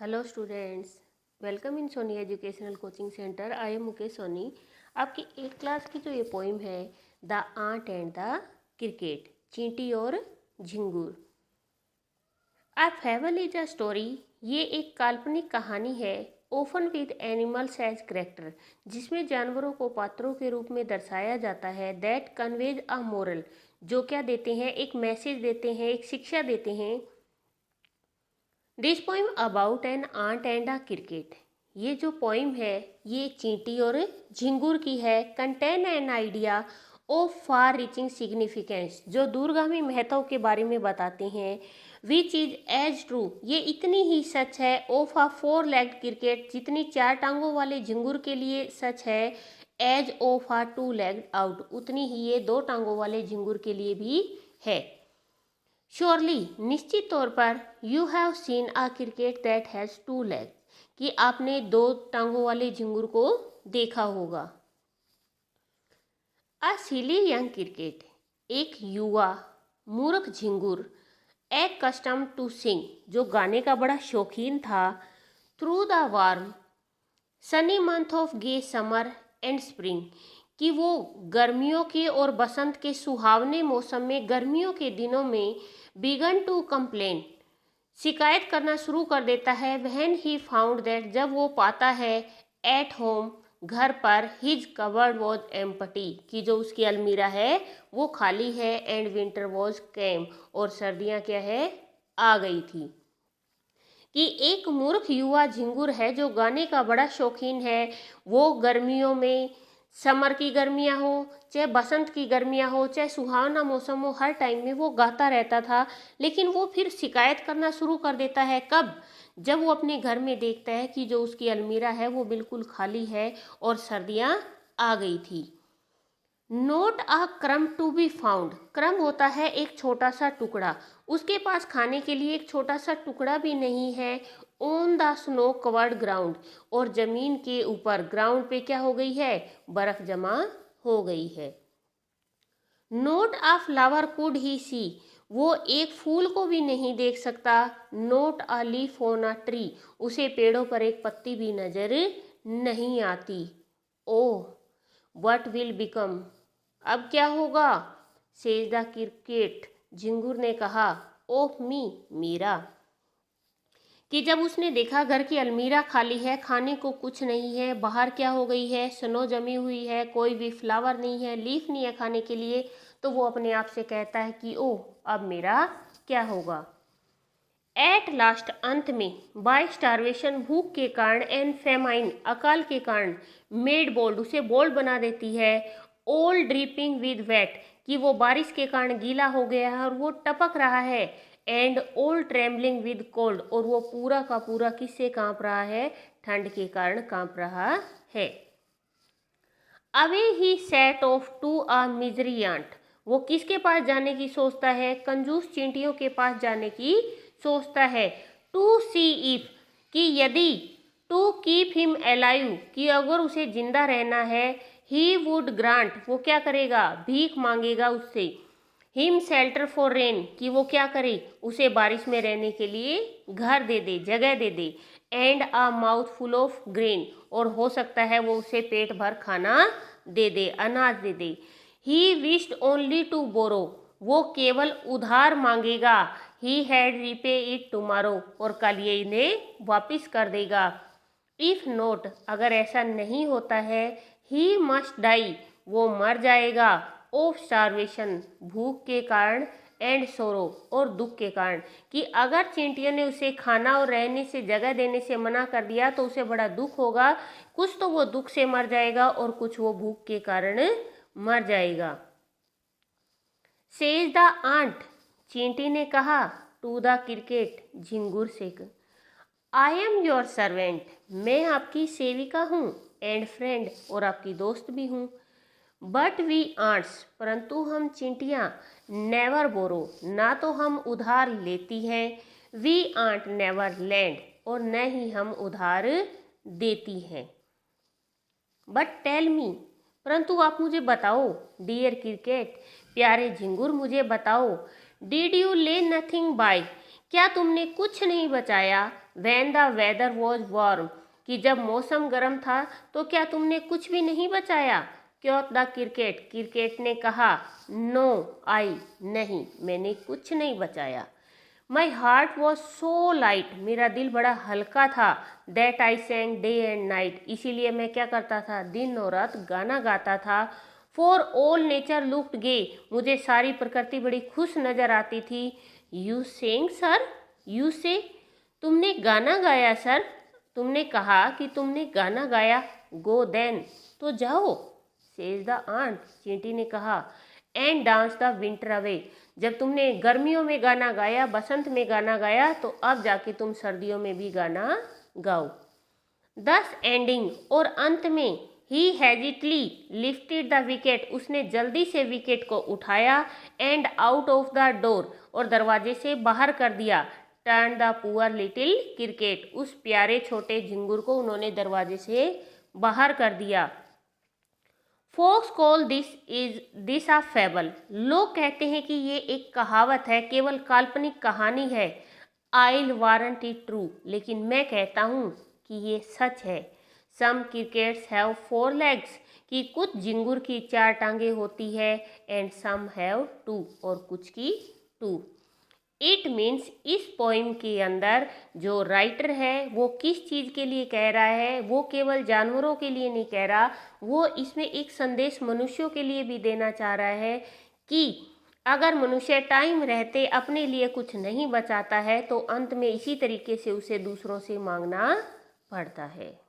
Hello students, welcome in Soni educational coaching centre. I am Mukesh Soni. आपकी 8th class की जो ये पोइम है, the ant and the cricket, चींटी और झिंगुर। A fable is a story, ये एक काल्पनिक कहानी है, often with animals as character, जिसमें जानवरों को पात्रों के रूप में दर्शाया जाता है। दैट कन्वेज अ मोरल, जो क्या देते हैं, एक मैसेज देते हैं, एक शिक्षा देते हैं। This poem about an ant and a cricket, ये जो पोइम है ये चींटी और झिंगुर की है। Contain an idea of far reaching significance, जो दूरगामी महत्व के बारे में बताते हैं। विच इज एज ट्रू, ये इतनी ही सच है। ऑफ अ 4-legged क्रिकेट, जितनी 4 टांगों वाले झिंगुर के लिए सच है। As of a 2-legged out, उतनी ही ये 2 टांगों वाले झिंगुर के लिए भी है। श्योरली, निश्चित तौर पर, you have seen a cricket that has 2 legs, कि आपने 2 टांगों वाले झिंगुर को देखा होगा। अ सिली यंग क्रिकेट, एक युवा मूर्ख झिंगुर। ए कस्टम टू सिंग, जो गाने का बड़ा शौकीन था। Through the warm sunny month of gay summer and spring, कि वो गर्मियों के और बसंत के सुहावने मौसम में, गर्मियों के दिनों में बिगन टू कंप्लेन, शिकायत करना शुरू कर देता है। व्हेन ही फाउंड दैट, जब वो पाता है, एट होम, घर पर, हिज कबर्ड वॉज एम्प्टी, कि जो उसकी अलमीरा है वो खाली है। एंड विंटर वॉज केम, और सर्दियाँ क्या है, आ गई थी। कि एक मूर्ख युवा झिंगुर है जो गाने का बड़ा शौकीन है। वो गर्मियों में, समर की गर्मियाँ हो चाहे बसंत की गर्मियाँ हो चाहे सुहावना मौसम हो, हर टाइम में वो गाता रहता था। लेकिन वो फिर शिकायत करना शुरू कर देता है। कब? जब वो अपने घर में देखता है कि जो उसकी अलमीरा है वो बिल्कुल खाली है और सर्दियाँ आ गई थी। नोट अ क्रम टू बी फाउंड, क्रम होता है एक छोटा सा टुकड़ा, उसके पास खाने के लिए एक छोटा सा टुकड़ा भी नहीं है। On the snow covered ground, और जमीन के ऊपर, ग्राउंड पे क्या हो गई है, बर्फ जमा हो गई है। Not a flower could he see, वो एक फूल को भी नहीं देख सकता। Not a leaf on a tree, उसे पेड़ों पर एक पत्ती भी नजर नहीं आती। ओह व्हाट विल बिकम, अब क्या होगा। सेज द क्रिकेट, झिंगुर ने कहा। ओह मी, मेरा, कि जब उसने देखा घर की अलमीरा खाली है, खाने को कुछ नहीं है, बाहर क्या हो गई है, स्नो जमी हुई है, कोई भी फ्लावर नहीं है, लीफ नहीं है खाने के लिए, तो वो अपने आप से कहता है कि ओह अब मेरा क्या होगा। एट लास्ट, अंत में, बाय स्टारवेशन, भूख के कारण, एंड फेमाइन, अकाल के कारण, मेड बोल्ड, उसे बोल्ड बना देती है। ऑल ड्रिपिंग विद वेट, कि वो बारिश के कारण गीला हो गया है और वो टपक रहा है। And all trembling with cold, और वो पूरा का पूरा किससे कांप रहा है, ठंड के कारण कांप रहा है। Away he set off to a miserly ant, वो किसके पास जाने की सोचता है, कंजूस चींटियों के पास जाने की सोचता है। टू सी इफ, कि यदि, टू कीप हिम अलाइव, कि अगर उसे जिंदा रहना है। ही वुड ग्रांट, वो क्या करेगा, भीख मांगेगा उससे। हिम शेल्टर फॉर रेन, कि वो क्या करे, उसे बारिश में रहने के लिए घर दे दे, जगह दे दे। And a mouthful of grain, और हो सकता है वो उसे पेट भर खाना दे दे, अनाज दे दे। He wished only to borrow, वो केवल उधार मांगेगा। He had repay it tomorrow, और कल ये इन्हें वापिस कर देगा। इफ नोट, अगर ऐसा नहीं होता है, ही मस्ट डाई, वो मर जाएगा। ऑफ स्टारवेशन, भूख के कारण। एंड सोरो, और दुख के कारण, कि अगर चींटियों ने उसे खाना और रहने से, जगह देने से मना कर दिया तो उसे बड़ा दुख होगा। कुछ तो वो दुख से मर जाएगा और कुछ वो भूख के कारण मर जाएगा। सेज द आंट, चींटी ने कहा। टू द क्रिकेट, झिंगुर से। आई एम योर सर्वेंट, मैं आपकी सेविका हूँ। एंड फ्रेंड, और आपकी दोस्त भी हूँ। बट वी आंट्स, परंतु हम चींटियाँ, नेवर बोरो, ना तो हम उधार लेती हैं। वी आंट नेवर लैंड, और न ही हम उधार देती हैं। बट टेल मी, परंतु आप मुझे बताओ। डियर क्रिकेट, प्यारे झिंगुर मुझे बताओ। Did you lay nothing by, क्या तुमने कुछ नहीं बचाया। When the weather was warm, कि जब मौसम गर्म था तो क्या तुमने कुछ भी नहीं बचाया? क्यों द क्रिकेट, क्रिकेट ने कहा। नो आई, नहीं, मैंने कुछ नहीं बचाया। My heart was so light, मेरा दिल बड़ा हल्का था। That I sang day and night, इसीलिए मैं क्या करता था, दिन और रात गाना गाता था। फॉर ऑल नेचर लुक्ड गे, मुझे सारी प्रकृति बड़ी खुश नजर आती थी। यू सेंग सर, यू से, तुमने गाना गाया सर, तुमने कहा कि तुमने गाना गाया। गो देन, तो जाओ। सेज द आंट, चींटी ने कहा। And dance the winter away, जब तुमने गर्मियों में गाना गाया, बसंत में गाना गाया, तो अब जाके तुम सर्दियों में भी गाना गाओ। दस एंडिंग, और अंत में, ही हैजिटली लिफ्टेड द विकेट, उसने जल्दी से विकेट को उठाया। And out of the door, और दरवाजे से बाहर कर दिया। Turn the poor little cricket, उस प्यारे छोटे झिंगुर को उन्होंने दरवाजे से बाहर कर दिया। Folks call this a fable, लोग कहते हैं कि ये एक कहावत है, केवल काल्पनिक कहानी है। आइल वारंट इट ट्रू, लेकिन मैं कहता हूँ कि ये सच है। सम क्रिकेट्स हैव 4 legs, कि कुछ झिंगुर की 4 टांगे होती है। एंड सम हैव 2, और कुछ की 2। इट मीन्स, इस पोइम के अंदर जो राइटर है वो किस चीज़ के लिए कह रहा है, वो केवल जानवरों के लिए नहीं कह रहा, वो इसमें एक संदेश मनुष्यों के लिए भी देना चाह रहा है कि अगर मनुष्य टाइम रहते अपने लिए कुछ नहीं बचाता है तो अंत में इसी तरीके से उसे दूसरों से मांगना पड़ता है।